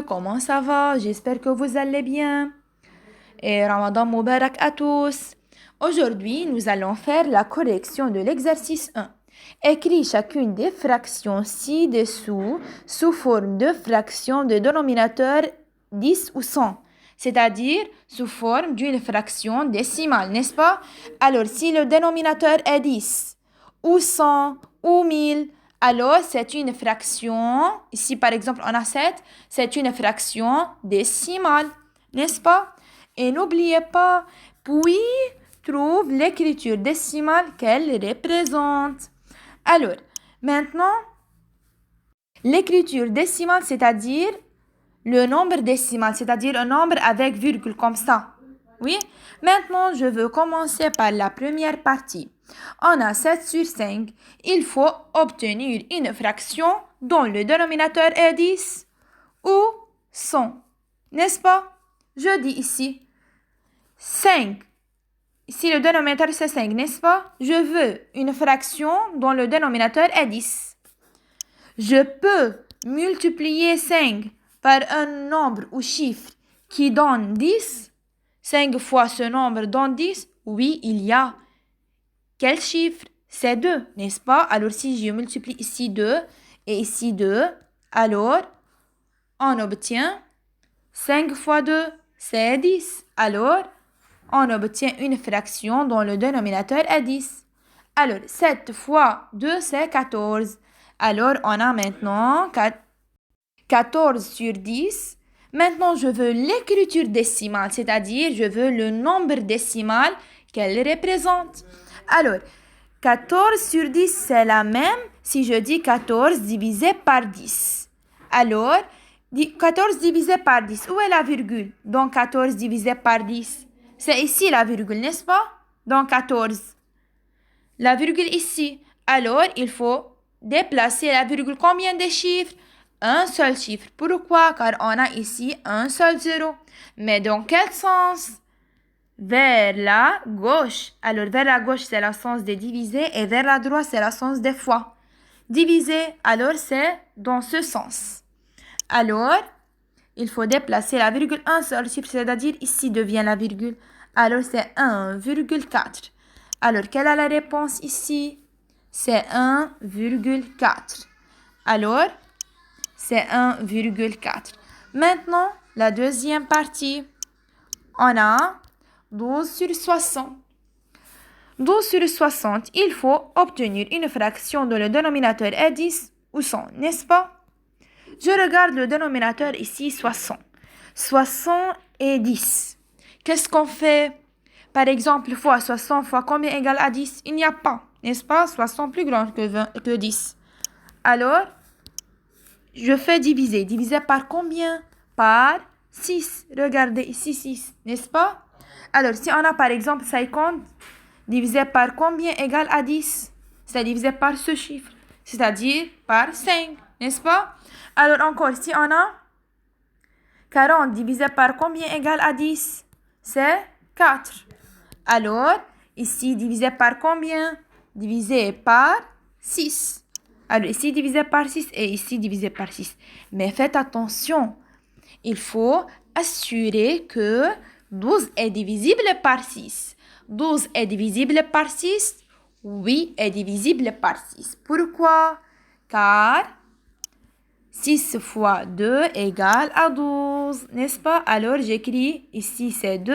Comment ça va? J'espère que vous allez bien. Et Ramadan Mubarak à tous. Aujourd'hui, nous allons faire la correction de l'exercice 1. Écris chacune des fractions ci-dessous sous forme de fractions de dénominateur 10 ou 100, c'est-à-dire sous forme d'une fraction décimale, n'est-ce pas? Alors, si le dénominateur est 10 ou 100 ou 1000, alors c'est une fraction, ici par exemple on a 7, c'est une fraction décimale, n'est-ce pas? Et n'oubliez pas, puis trouve l'écriture décimale qu'elle représente. Alors, maintenant, l'écriture décimale, c'est-à-dire le nombre décimal, c'est-à-dire un nombre avec virgule comme ça. Oui? Maintenant, je veux commencer par la première partie. On a 7 sur 5. Il faut obtenir une fraction dont le dénominateur est 10 ou 100. N'est-ce pas? Je dis ici 5. Si le dénominateur c'est 5, n'est-ce pas? Je veux une fraction dont le dénominateur est 10. Je peux multiplier 5 par un nombre ou chiffre qui donne 10. 5 fois ce nombre donne 10. Oui, il y a. Quel chiffre? C'est 2, n'est-ce pas? Alors si je multiplie ici 2 et ici 2, alors on obtient 5 fois 2, c'est 10. Alors, on obtient une fraction dont le dénominateur est 10. Alors, 7 fois 2, c'est 14. Alors, on a maintenant 14 sur 10. Maintenant, je veux l'écriture décimale, c'est-à-dire je veux le nombre décimal qu'elle représente. Alors, 14 sur 10, c'est la même si je dis 14 divisé par 10. Alors, 14 divisé par 10, où est la virgule? Donc, 14 divisé par 10. C'est ici la virgule, n'est-ce pas? Donc, 14. La virgule ici. Alors, il faut déplacer la virgule. Combien de chiffres? Un seul chiffre. Pourquoi? Car on a ici un seul zéro. Mais dans quel sens? Vers la gauche. Alors, vers la gauche, c'est le sens de diviser et vers la droite, c'est le sens de fois. Diviser, alors c'est dans ce sens. Alors, il faut déplacer la virgule un seul chiffre, c'est-à-dire ici devient la virgule. Alors, c'est 1,4. Alors, quelle est la réponse ici? C'est 1,4. Alors, c'est 1,4. Maintenant, la deuxième partie. On a 12 sur 60. 12 sur 60, il faut obtenir une fraction dont le dénominateur est 10 ou 100, n'est-ce pas? Je regarde le dénominateur ici, 60. 60 et 10. Qu'est-ce qu'on fait? Par exemple, fois 60 fois combien égale à 10? Il n'y a pas, n'est-ce pas? 60 plus grand que 10. Alors, je fais diviser. Diviser par combien? Par 6. Regardez ici 6, n'est-ce pas? Alors, si on a par exemple 50 divisé par combien égale à 10? C'est divisé par ce chiffre, c'est-à-dire par 5, n'est-ce pas? Alors encore, si on a 40 divisé par combien égale à 10? C'est 4. Alors, ici, divisé par combien? Divisé par 6. Alors, ici, divisé par 6 et ici, divisé par 6. Mais faites attention, il faut assurer que 12 est divisible par 6. 12 est divisible par 6? Oui, est divisible par 6. Pourquoi? Car 6 fois 2 égale à 12, n'est-ce pas? Alors, j'écris ici, c'est 2.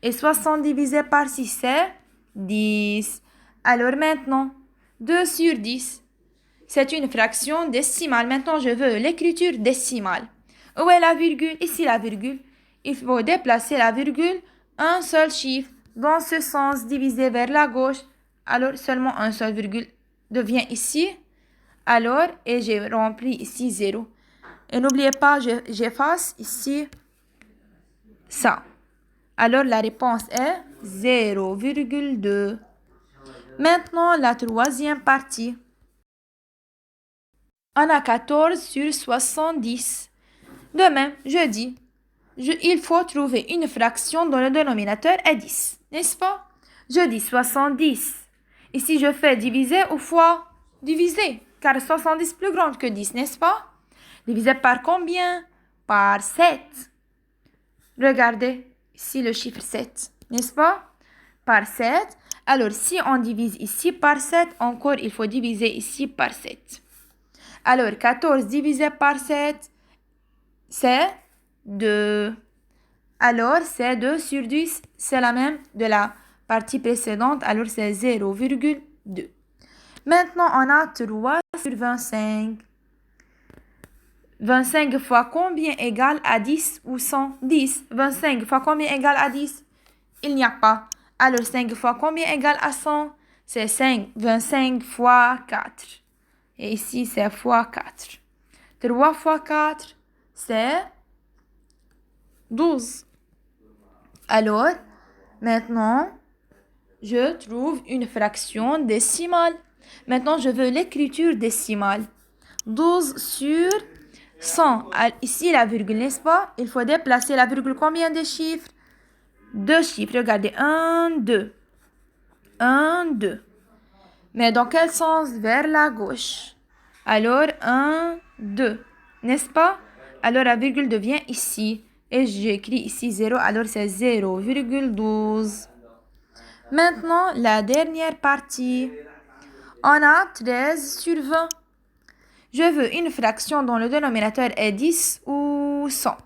Et 60 divisé par 6, c'est 10. Alors maintenant, 2 sur 10. C'est une fraction décimale. Maintenant, je veux l'écriture décimale. Où est la virgule? Ici, la virgule. Il faut déplacer la virgule, un seul chiffre, dans ce sens, divisé vers la gauche. Alors, seulement un seul virgule devient ici. Alors, et j'ai rempli ici 0. Et n'oubliez pas, j'efface ici ça. Alors, la réponse est 0,2. Maintenant, la troisième partie. On a 14 sur 70. De même, je dis, il faut trouver une fraction dont le dénominateur est 10, n'est-ce pas? Je dis 70. Ici, je fais diviser ou fois diviser, car 70 est plus grande que 10, n'est-ce pas? Diviser par combien? par 7. Regardez, ici le chiffre 7, n'est-ce pas? Par 7. Alors, si on divise ici par 7, encore, il faut diviser ici par 7. Alors, 14 divisé par 7, c'est 2. Alors, c'est 2 sur 10, c'est la même de la partie précédente, alors c'est 0,2. Maintenant, on a 3 sur 25. 25 fois combien égale à 10 ou 100? 10. 25 fois combien égale à 10? Il n'y a pas. Alors, 5 fois combien égale à 100? C'est 5. 25 fois 4. Et ici, c'est fois 4. 3 fois 4, c'est 12. Alors, maintenant, je trouve une fraction décimale. Maintenant, je veux l'écriture décimale. 12 sur 100. Ici, la virgule, n'est-ce pas? Il faut déplacer la virgule. Combien de chiffres? 2 chiffres. Regardez. 1, 2. 1, 2. Mais dans quel sens? Vers la gauche. Alors, 1, 2. N'est-ce pas? Alors, la virgule devient ici. Et j'écris ici 0. Alors, c'est 0,12. Maintenant, la dernière partie. On a 13 sur 20. Je veux une fraction dont le dénominateur est 10 ou 100.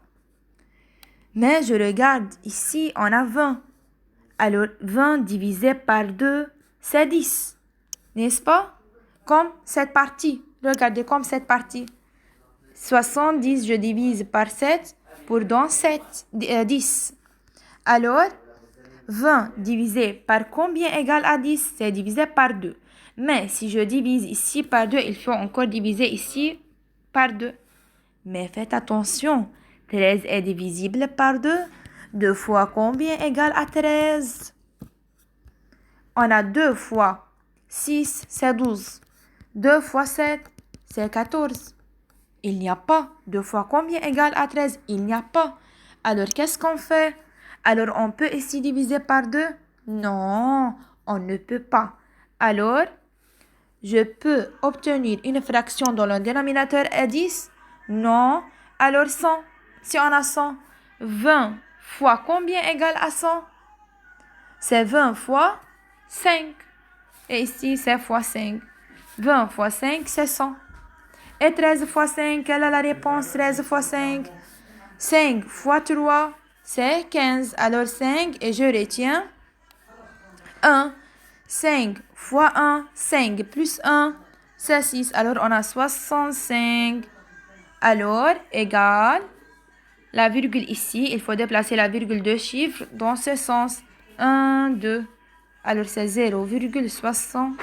Mais je regarde ici, on a 20. Alors, 20 divisé par 2, c'est 10. N'est-ce pas? Comme cette partie. Regardez comme cette partie. 70, je divise par 7 pour donner 10. Alors, 20 divisé par combien égale à 10? C'est divisé par 2. Mais si je divise ici par 2, il faut encore diviser ici par 2. Mais faites attention, 13 est divisible par 2. 2 fois combien égale à 13? On a 2 fois 6, c'est 12. 2 fois 7, c'est 14. Il n'y a pas. 2 fois combien égale à 13? Il n'y a pas. Alors, qu'est-ce qu'on fait? Alors, on peut ici diviser par 2? Non, on ne peut pas. Alors, je peux obtenir une fraction dont le dénominateur est 10? Non. Alors, 100. Si on a 100, 20 fois combien égale à 100? C'est 20 fois 5. Et ici, c'est fois 5. 20 fois 5, c'est 100. Et 13 fois 5, quelle est la réponse? 13 fois 5. 5 fois 3, c'est 15. Alors 5, et je retiens 1. 5 fois 1, 5 plus 1, c'est 6. Alors on a 65. Alors, égale, la virgule ici, il faut déplacer la virgule de chiffres dans ce sens. 1, 2. Alors c'est 0,65.